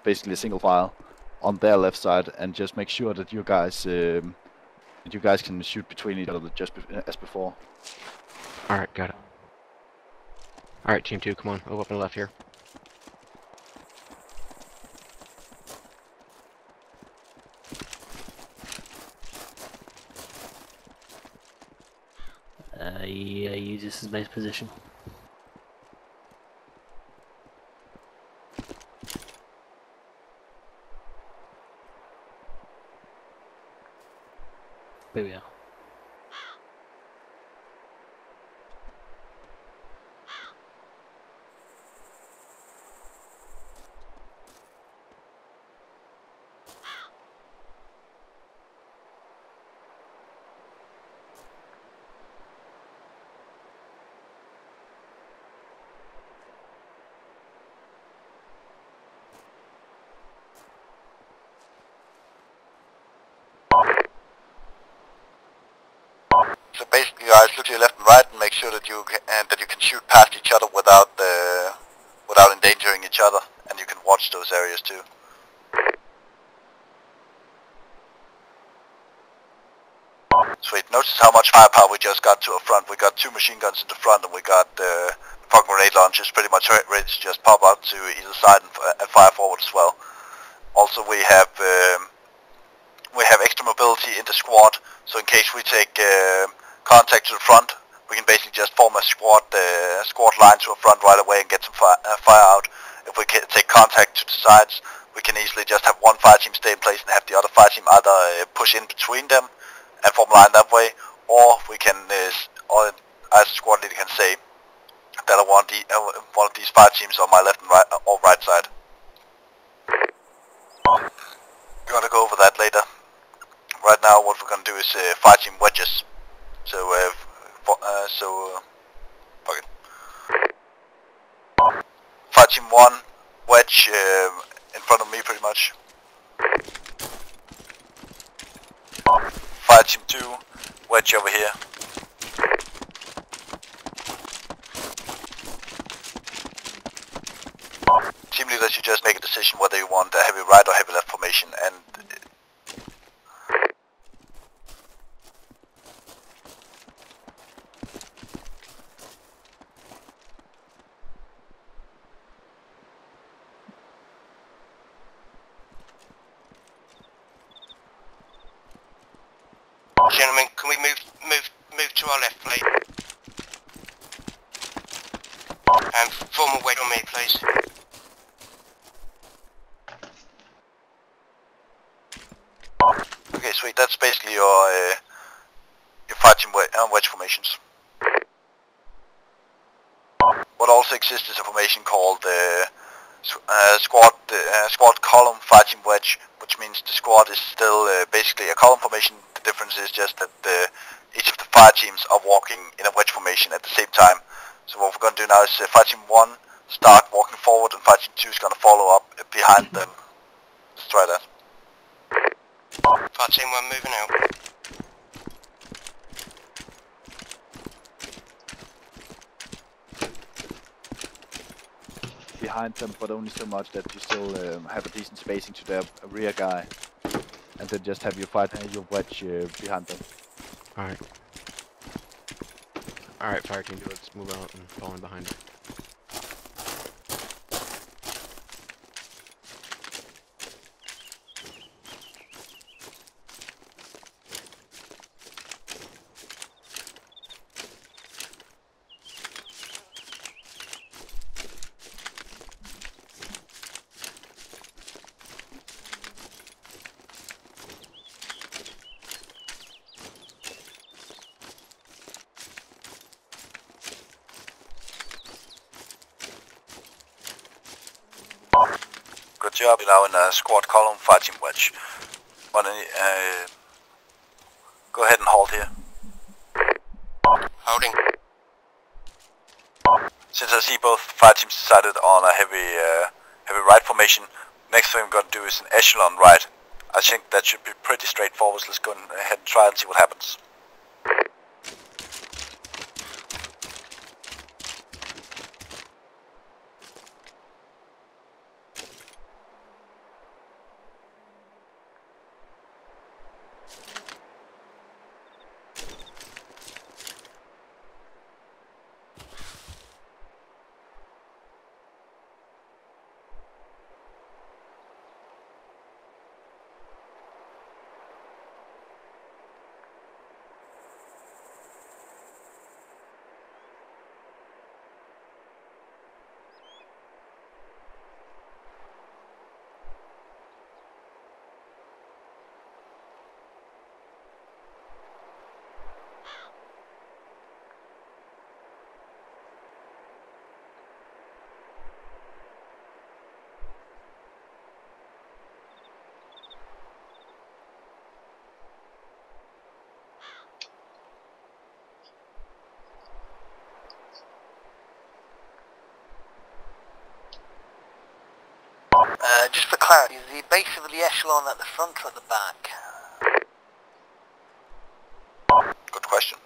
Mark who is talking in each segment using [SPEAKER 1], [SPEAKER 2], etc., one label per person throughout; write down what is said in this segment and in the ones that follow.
[SPEAKER 1] basically a single file on their left side, and just make sure that you guys can shoot between each other just as before.
[SPEAKER 2] Alright, got it. Alright, Team 2, come on. Move up on the left here.
[SPEAKER 3] Yeah, use this as base position. Here we are.
[SPEAKER 4] So basically, guys, look to your left and right and make sure that you can shoot past each other without endangering each other, and you can watch those areas too. Sweet. Notice how much firepower we just got to our front. We got 2 machine guns in the front, and we got fog grenade launchers pretty much ready to just pop out to either side and fire forward as well. Also, we have extra mobility in the squad, so in case we take contact to the front, we can basically just form a squad line to a front right away and get some fire out. If we take contact to the sides, we can easily just have one fire team stay in place and have the other fire team either push in between them and form a line that way, or we can, or as a squad leader can say that I want one of these fire teams on my left and right or right side. We're gonna go over that later. Right now, what we're gonna do is fire team wedges. So, fuck it. Fire team 1, wedge in front of me pretty much. Fire team 2, wedge over here. Team leaders, you just make a decision whether you want a heavy right or heavy left formation, and
[SPEAKER 5] gentlemen, can we move to our left, please? And form a wedge on me, please.
[SPEAKER 4] okay, sweet. That's basically your fire team wedge formations. What also exists is a formation called squad column fire team wedge, which means the squad is still basically a column formation. The difference is just that each of the fire teams are walking in a wedge formation at the same time. So what we're going to do now is fire team 1 start walking forward, and fire team 2 is going to follow up behind them. Let's try that.
[SPEAKER 5] Fire team 1 moving out.
[SPEAKER 1] Behind them, but only so much that you still have a decent spacing to their rear guy, and then just have your wedge behind them.
[SPEAKER 2] Alright. Alright, fire team, let's move out and fall in behind it.
[SPEAKER 4] Good job. You're now in a squad column fire team wedge. Go ahead and hold here.
[SPEAKER 5] Holding.
[SPEAKER 4] Since I see both fire teams decided on a heavy right formation, next thing I'm going to do is an echelon right. I think that should be pretty straightforward. Let's go ahead and try and see what happens. Just for clarity, is the base of the echelon at the front or at the back? Good question.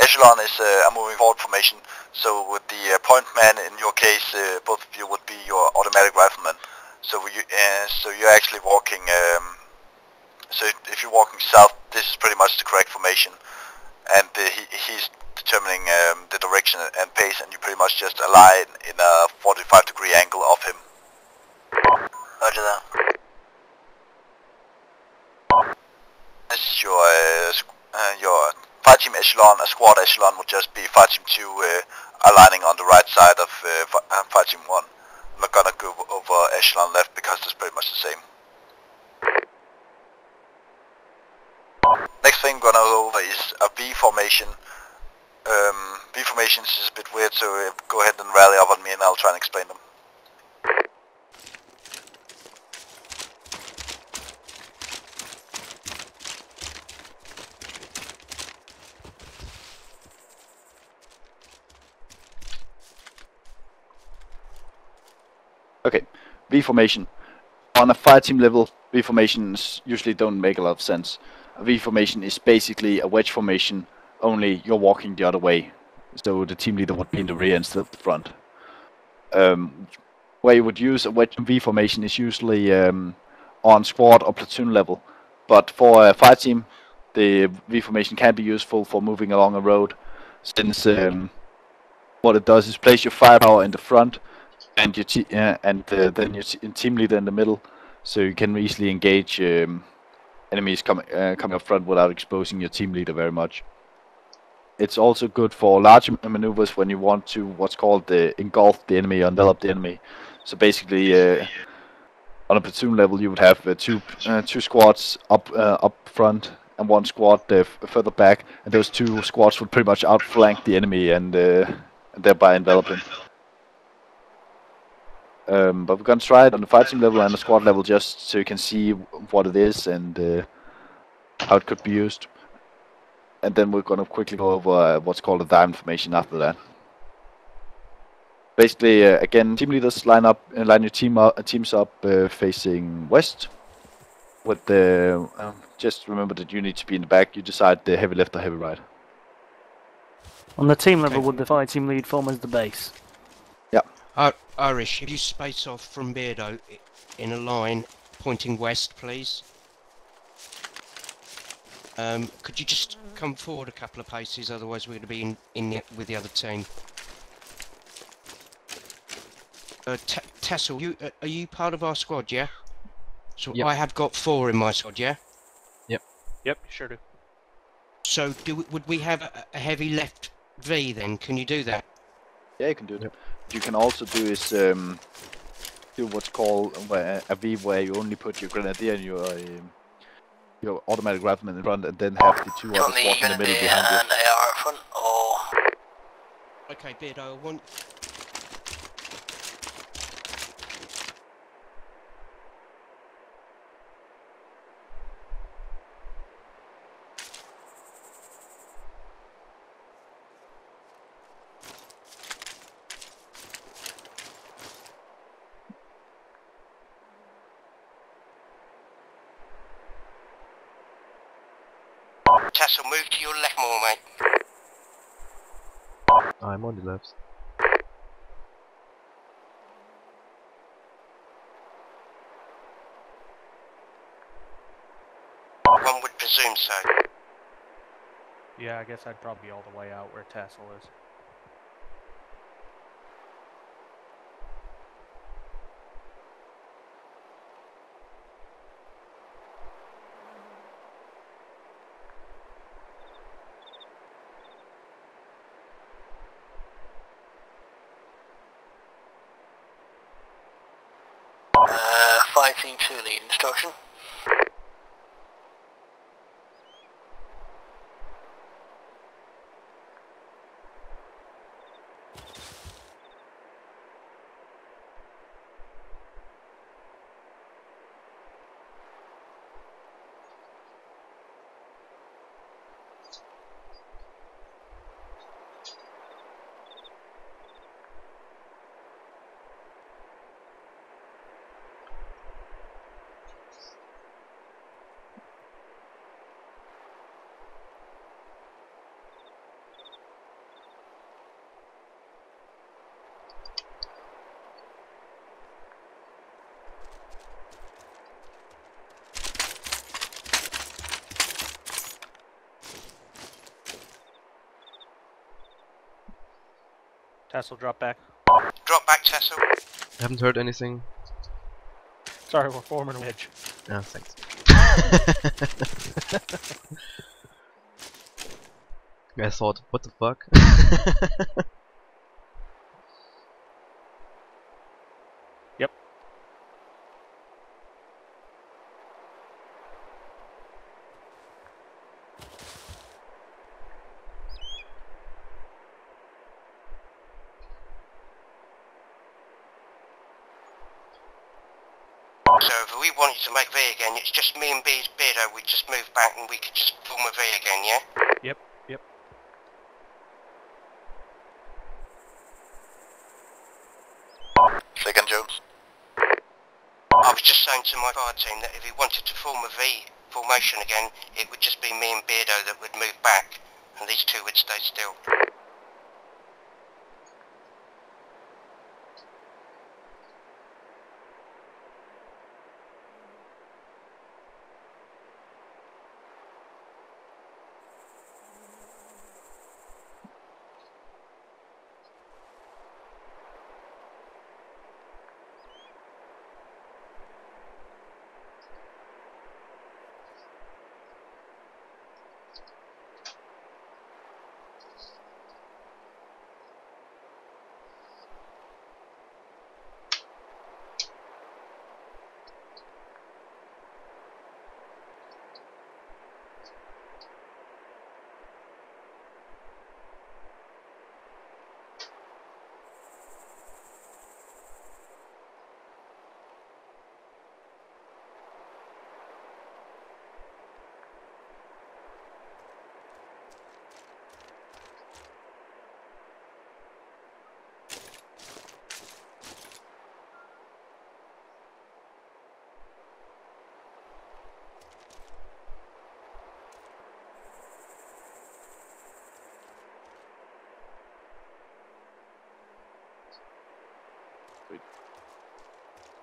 [SPEAKER 4] Echelon is a moving forward formation, so with the point man, in your case, both of you would be your automatic rifleman. So you're actually walking, so if you're walking south, this is pretty much the correct formation, and he's determining the direction and pace, and you pretty much just align in a 45-degree angle of him. Roger that. This is your Fireteam echelon. A squad echelon would just be Fireteam 2 aligning on the right side of Fireteam 1. I'm not gonna go over echelon left because it's pretty much the same. Next thing we're gonna go over is a V formation. V formations is a bit weird, so go ahead and rally up on me and I'll try and explain them.
[SPEAKER 1] Okay, V formation. On a fireteam level, V formations usually don't make a lot of sense. A V formation is basically a wedge formation, only you're walking the other way. So the team leader would be in the rear instead of the front. Where you would use a wedge V formation is usually on squad or platoon level. But for a fireteam, the V formation can be useful for moving along a road, since what it does is place your firepower in the front, and then your team leader in the middle, so you can easily engage enemies coming up front without exposing your team leader very much. It's also good for large maneuvers when you want to what's called engulf the enemy or envelop the enemy. So basically, on a platoon level, you would have two squads up front and one squad further back, and those two squads would pretty much outflank the enemy and thereby envelop him. But we're gonna try it on the fireteam level and the squad level just so you can see what it is and how it could be used. And then we're gonna quickly go over what's called a diamond formation after that. Basically, again, team leaders line your teams up facing west. With the just remember that you need to be in the back. You decide the heavy left or heavy right.
[SPEAKER 3] On the team level, would the fireteam lead form as the base?
[SPEAKER 5] Irish, if you space off from Beardo in a line pointing west, please. Could you just come forward a couple of paces, otherwise we're going to be with the other team. Tassel, are you part of our squad, yeah? So yep. I have got 4 in my squad, yeah?
[SPEAKER 2] Yep, sure do.
[SPEAKER 5] So would we have a heavy left V then? Can you do that?
[SPEAKER 1] Yeah, you can do that. What you can also do is do what's called a V, where you only put your grenadier and your automatic rifleman in front, and then have the two other squads in the middle behind you.
[SPEAKER 4] And AR in front, or...
[SPEAKER 5] Okay, Beardo, I want... Tassel, move to your left more, mate.
[SPEAKER 2] I'm on the left.
[SPEAKER 5] presume so.
[SPEAKER 6] Yeah, I guess I'd probably be all the way out where Tassel is.
[SPEAKER 4] Fireteam 2 lead instruction.
[SPEAKER 6] Tassel, drop back.
[SPEAKER 5] Drop back, Tassel.
[SPEAKER 2] Haven't heard anything.
[SPEAKER 6] Sorry, we're forming a wedge.
[SPEAKER 2] Oh, thanks. I thought, what the fuck?
[SPEAKER 6] Yep.
[SPEAKER 5] So if we wanted to make V again, it's just me and Beardo, we just move back and we could just form a V again, yeah?
[SPEAKER 6] Yep, yep.
[SPEAKER 4] Second Jones.
[SPEAKER 5] I was just saying to my fire team that if he wanted to form a V formation again, it would just be me and Beardo that would move back, and these two would stay still.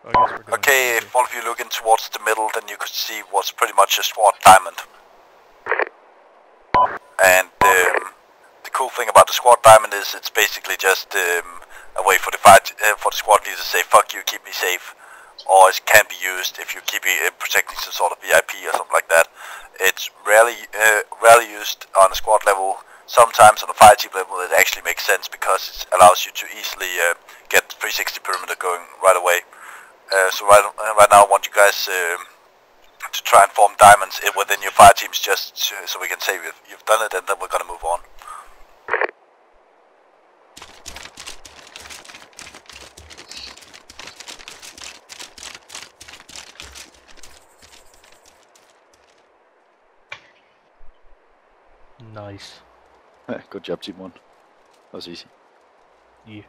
[SPEAKER 6] I guess we're doing
[SPEAKER 4] Okay,
[SPEAKER 6] it.
[SPEAKER 4] if all of you look in towards the middle, then you could see what's pretty much a squad diamond. And the cool thing about the squad diamond is it's basically just a way for the squad leader to say "fuck you, keep me safe," or it can be used if you keep protecting some sort of VIP or something like that. It's rarely used on a squad level. Sometimes on a fire team level, it actually makes sense because it allows you to easily get 360 perimeter going right away. So right now I want you guys to try and form diamonds within your fire teams, just so we can say you've done it, and then we're gonna move on.
[SPEAKER 6] Nice.
[SPEAKER 1] Good job, Team 1. That was easy.
[SPEAKER 6] Yeah.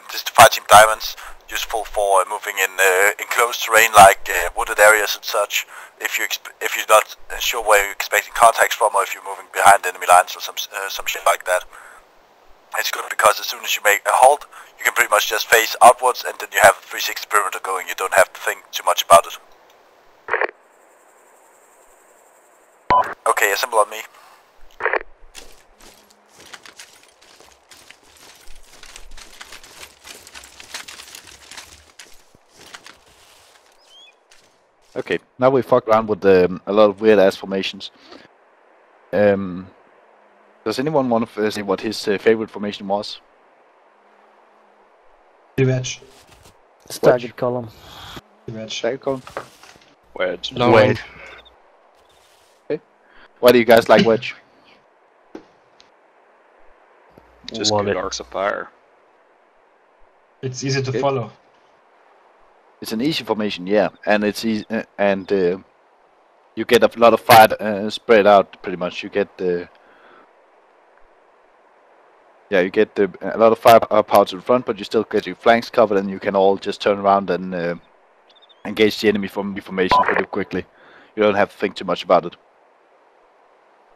[SPEAKER 4] this is the Fireteam Diamonds, useful for moving in enclosed terrain like wooded areas and such. If you're not sure where you're expecting contacts from, or if you're moving behind enemy lines or some shit like that. It's good because as soon as you make a halt, you can pretty much just face outwards, and then you have a 360 perimeter going. You don't have to think too much about it. Okay, assemble on me.
[SPEAKER 1] Okay, now we fucked around with a lot of weird ass formations. Does anyone want to say what his favorite formation was?
[SPEAKER 7] Wedge.
[SPEAKER 3] Staggered column.
[SPEAKER 7] Wedge.
[SPEAKER 1] Staggered column?
[SPEAKER 8] Wedge.
[SPEAKER 2] Long
[SPEAKER 7] Wedge.
[SPEAKER 2] range.
[SPEAKER 1] Okay. Why do you guys like wedge?
[SPEAKER 8] Just
[SPEAKER 3] Love
[SPEAKER 8] good
[SPEAKER 3] it.
[SPEAKER 8] arcs of fire.
[SPEAKER 7] It's easy to
[SPEAKER 1] Okay.
[SPEAKER 7] follow.
[SPEAKER 1] It's an easy formation, yeah, and it's easy, and you get a lot of fire spread out. Pretty much, you get a lot of firepower to the front, but you still get your flanks covered, and you can all just turn around and engage the enemy from the formation pretty quickly. You don't have to think too much about it.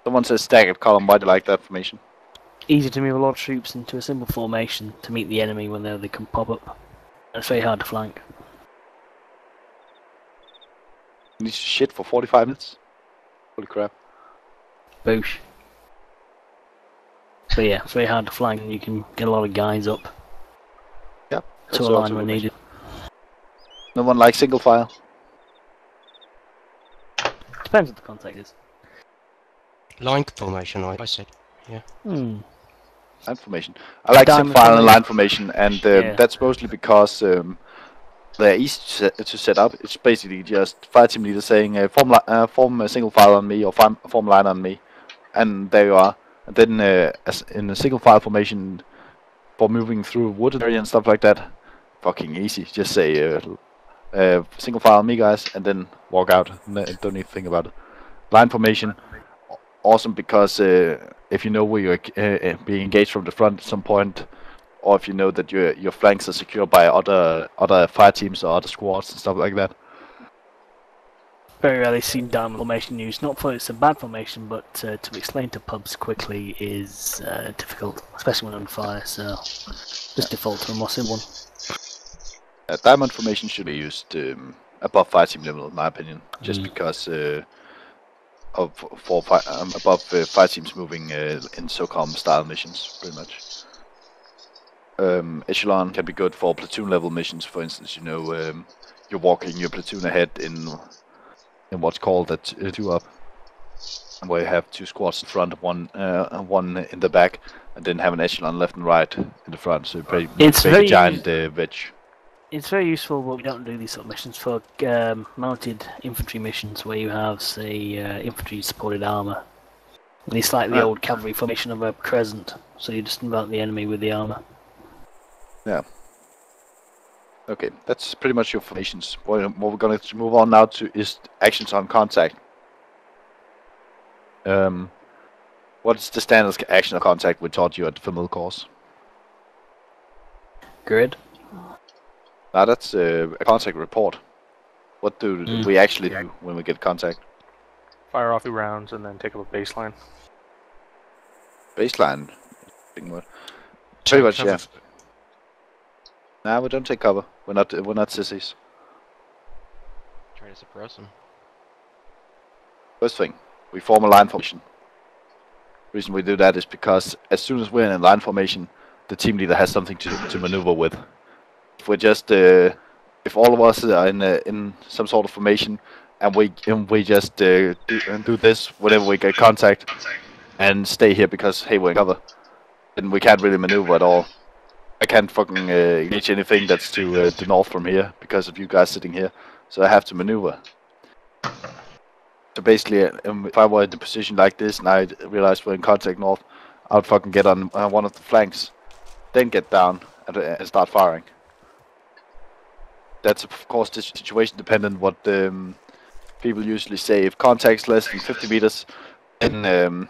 [SPEAKER 1] Someone says staggered column. Why do you like that formation?
[SPEAKER 3] Easy to move a lot of troops into a simple formation to meet the enemy when they can pop up. And it's very hard to flank.
[SPEAKER 1] You need to shit for 45 minutes? Holy crap.
[SPEAKER 3] Boosh. So yeah, it's very hard to flank and you can get a lot of guys up
[SPEAKER 1] Yep.
[SPEAKER 3] to a line when needed.
[SPEAKER 1] No one likes single file?
[SPEAKER 3] Depends what the contact is.
[SPEAKER 2] Line formation, I said.
[SPEAKER 3] Hmm.
[SPEAKER 1] Line formation. I like
[SPEAKER 3] Diamond
[SPEAKER 1] single file and
[SPEAKER 3] formation.
[SPEAKER 1] line formation, and
[SPEAKER 3] Yeah.
[SPEAKER 1] that's mostly because they're easy to set up. It's basically just Fireteam leader saying form a single file on me, or form a line on me, and there you are. And then as in a single file formation for moving through wooded area and stuff like that, fucking easy. Just say single file on me, guys, and then walk out. Don't need to think about it. Line formation, awesome because if you know where you're being engaged from the front at some point, or if you know that your flanks are secured by other fire teams or other squads and stuff like that.
[SPEAKER 3] Very rarely seen diamond formation used. Not for it's a bad formation, but to explain to pubs quickly is difficult, especially when on fire. So just default to a more simple one.
[SPEAKER 1] Diamond formation should be used above fire team level, in my opinion, just because above fire teams moving in SOCOM style missions, pretty much. Echelon can be good for platoon level missions. For instance, you know, you're walking your platoon ahead in what's called a 2-up, where you have 2 squads in front, one in the back, and then have an echelon left and right in the front. So you
[SPEAKER 3] It's
[SPEAKER 1] make
[SPEAKER 3] very
[SPEAKER 1] a giant wedge.
[SPEAKER 3] It's very useful, but we don't do these sort of missions for mounted infantry missions where you have, say, infantry supported armor. It's like the old cavalry formation of a crescent, so you just mount the enemy with the armor.
[SPEAKER 1] Yeah. Okay, that's pretty much your formations. What we're going to move on now to is actions on contact. What is the standard action on contact we taught you at the familiar course?
[SPEAKER 3] Grid.
[SPEAKER 1] Now that's a contact report. What do we actually do when we get contact?
[SPEAKER 6] Fire off 2 rounds and then take up a baseline.
[SPEAKER 1] Baseline. Pretty much, yeah. Nah, we don't take cover. We're not sissies.
[SPEAKER 2] Try to suppress them.
[SPEAKER 1] First thing, we form a line formation. The reason we do that is because as soon as we're in a line formation, the team leader has something to maneuver with. If we're just if all of us are in some sort of formation and we just do this whenever we get contact and stay here because hey, we're in cover, then we can't really maneuver at all. I can't fucking engage anything that's to the north from here because of you guys sitting here, so I have to maneuver. So basically, if I were in a position like this and I realized we're in contact north, I would fucking get on one of the flanks, then get down and start firing. That's of course situation dependent. What people usually say, if contact's less than 50 meters, then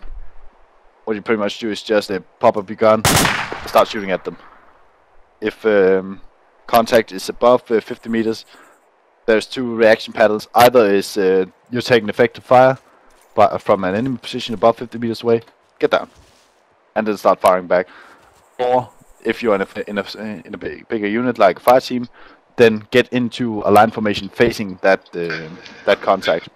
[SPEAKER 1] what you pretty much do is just pop up your gun, start shooting at them. if contact is above 50 meters, there's two reaction patterns. Either is you're taking effective fire from an enemy position above 50 meters away, get down, and then start firing back. Or if you're in a bigger unit like a fire team, then get into a line formation facing that contact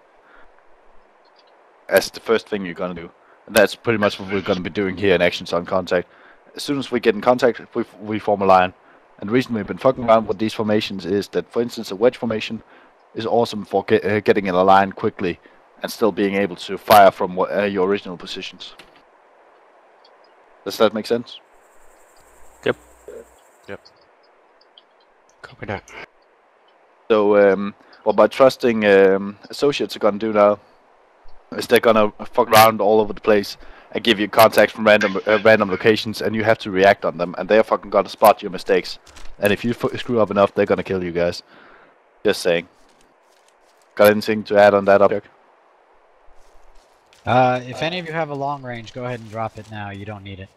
[SPEAKER 1] as the first thing you're gonna do. And that's pretty much what we're gonna be doing here in Actions on Contact. As soon as we get in contact, we form a line. And the reason we've been fucking around with these formations is that, for instance, a wedge formation is awesome for getting in a line quickly and still being able to fire from your original positions. Does that make sense?
[SPEAKER 2] Yep. Copy that.
[SPEAKER 1] So, what my trusting associates are gonna do now is they're gonna fuck around all over the place and give you contacts from random locations, and you have to react on them, and they're fucking gonna spot your mistakes. And if you screw up enough, they're gonna kill you guys. Just saying. Got anything to add on that object?
[SPEAKER 9] If any of you have a long range, go ahead and drop it now. You don't need it.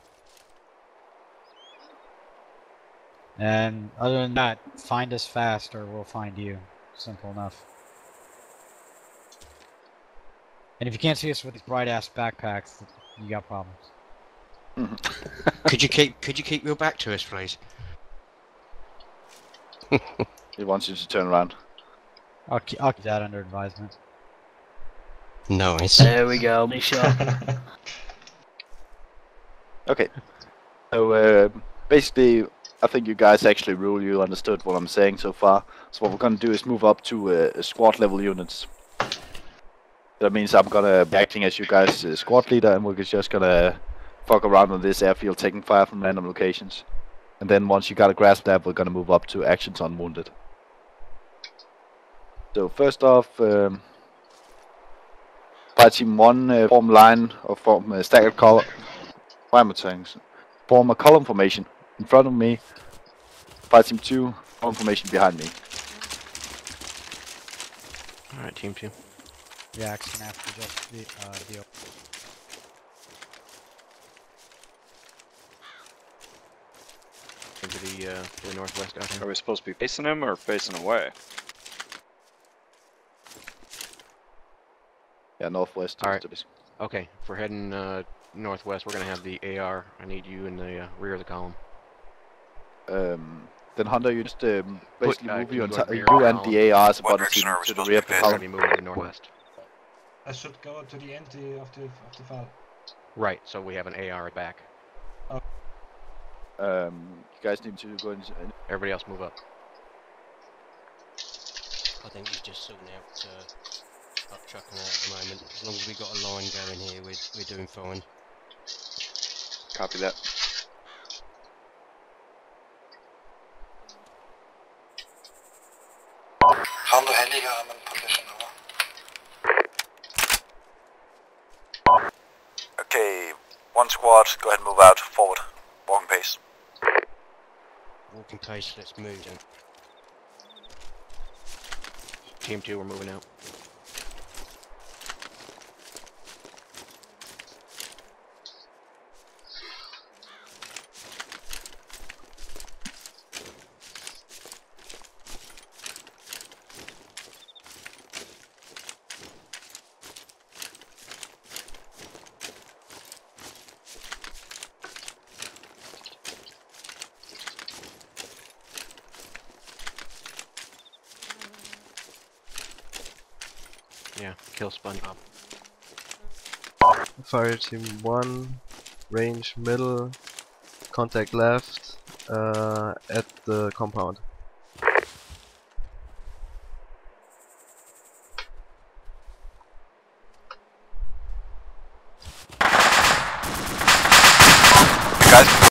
[SPEAKER 9] And other than that, find us fast or we'll find you. Simple enough. And if you can't see us with these bright ass backpacks, you got problems.
[SPEAKER 5] Could you keep your back to us, please?
[SPEAKER 1] He wants you to turn around.
[SPEAKER 9] I'll keep that under advisement.
[SPEAKER 5] Nice.
[SPEAKER 3] There we go, nice shot.
[SPEAKER 1] Okay. So basically, I think you guys actually you understood what I'm saying so far. So what we're gonna do is move up to squad level units. That means I'm gonna be acting as you guys' squad leader, and we're just gonna fuck around on this airfield, taking fire from random locations. And then once you got a grasp that, we're gonna move up to Actions on Wounded. So first off, Fireteam 1 form line or form a staggered column. Why am I saying so? Form a column formation in front of me. Fireteam 2 form formation behind me.
[SPEAKER 2] All right, Team 2.
[SPEAKER 9] Yeah, it's gonna have to just be deal.
[SPEAKER 2] Into the northwest out
[SPEAKER 8] Are
[SPEAKER 2] here.
[SPEAKER 8] we supposed to be facing him or facing away?
[SPEAKER 1] Yeah, northwest.
[SPEAKER 2] All right. Okay, if we're heading northwest, we're gonna have the AR. I need you in the rear of the column.
[SPEAKER 1] Then Hunter, you just basically move
[SPEAKER 2] you
[SPEAKER 1] you,
[SPEAKER 2] go rear
[SPEAKER 1] you
[SPEAKER 2] of the
[SPEAKER 1] and
[SPEAKER 2] column.
[SPEAKER 1] the ARs
[SPEAKER 4] What
[SPEAKER 1] about
[SPEAKER 4] direction are we
[SPEAKER 1] to the
[SPEAKER 4] supposed
[SPEAKER 1] rear
[SPEAKER 4] to
[SPEAKER 1] of
[SPEAKER 4] be
[SPEAKER 1] the
[SPEAKER 2] We're
[SPEAKER 1] column.
[SPEAKER 2] gonna be moving to the northwest.
[SPEAKER 7] I should go to the end of the file.
[SPEAKER 2] Right, so we have an AR back.
[SPEAKER 1] You guys need to go in.
[SPEAKER 2] Everybody else move up.
[SPEAKER 5] I think he's just sorting out up trucking out at the moment. As long as we got a line going here, we're doing fine.
[SPEAKER 8] Copy that.
[SPEAKER 4] How the hell are man position over? Okay, one squad, go ahead and move out, forward, walking pace.
[SPEAKER 5] Walking pace, let's move then.
[SPEAKER 2] Team 2, we're moving out. Yeah, kill SpongeBob.
[SPEAKER 10] Fireteam 1, range middle, contact left, at the compound.